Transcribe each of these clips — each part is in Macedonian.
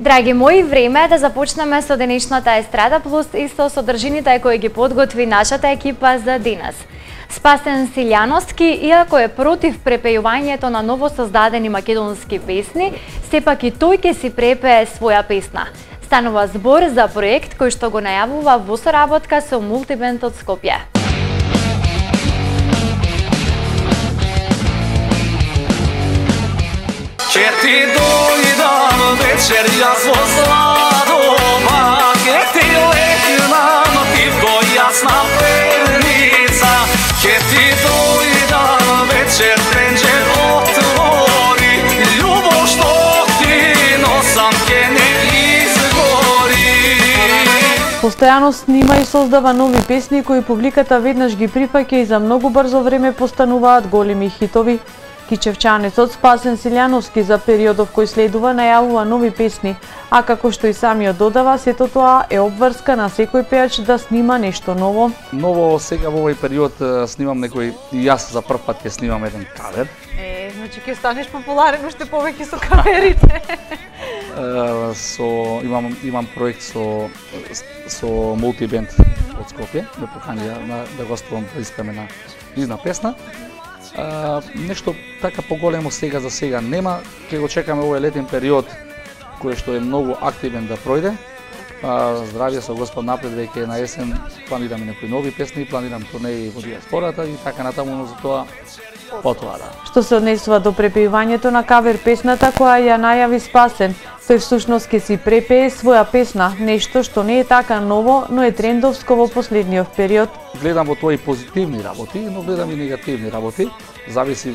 Драги мои, време е да започнеме со денешната Естрада плюс исто содржините кои ги подготви нашата екипа за денес. Спасен Силјановски, иако е против препејувањето на новосоздадени македонски песни, сепак и тој ќе си препее своја песна. Станува збор за проект кој што го најавува во соработка со Мултибенд од Скопје. Ќе ти дојдам вечер јас во сладома, ќе ти летнам пивко јасна перница. Ќе ти дојдам вечер тренџер отвори, љубов што ти носам ќе не изгори. Постојано снима и создава нови песни кои публиката веднаш ги прифаќа и за многу брзо време постануваат големи хитови. Кичевчанецот Спасен Силјановски за периодов кој следува најавува нови песни, а како што и самиот додава, сето тоа е обврска на секој пеач да снима нешто ново. Ново сега во овој период снимам некој, и јас за прв пат ќе снимам еден кавер. Значи ќе станеш популарен уште повеќе со каверите. Имам проект со Мултибенд од Скопје, ме поканија да гостувам да испеме на низна песна. Нешто така поголемо сега за сега нема, ќе го чекаме овој летен период кој што е многу активен да пројде. Здравје со Господ напред, веќе на есен планираме некои нови песни, планирам турнеи во диаспората и така натаму, но за тоа потоа да. Што се однесува до препејувањето на кавер песната која ја најави Спасен, тој всушност ќе си препее своја песна, нешто што не е така ново, но е трендовско во последниот период. Гледам во тоа и позитивни работи, но гледам и негативни работи. Зависи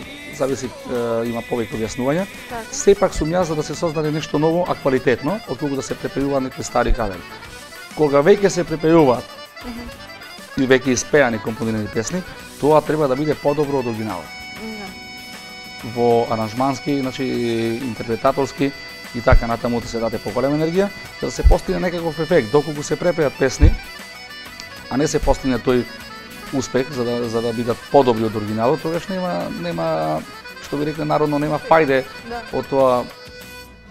има повеќе објаснувања. Сепак сум јас за да се создаде нешто ново, а квалитетно, отколку да се препејува некои стари кавери. Кога веќе се препејуваат и веќе испеани компонирани песни, тоа треба да биде подобро од оригиналот. Во аранжмански, значи интерпретаторски и така натаму да се даде поголема енергија, за да се постигне некаков ефект, доколку се препеат песни, а не се постигне тој успех за да бидат подобри од оригиналот, тогаш нема што би рекле народно, нема фајде од тоа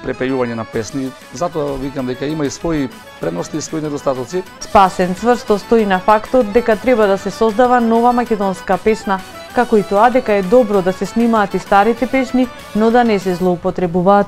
препејување на песни. Затоа викам дека има и своји предности и своји недостатоци. Спасен цврсто стои на фактот дека треба да се создава нова македонска песна, како и тоа дека е добро да се снимаат и старите песни, но да не се злоупотребуваат.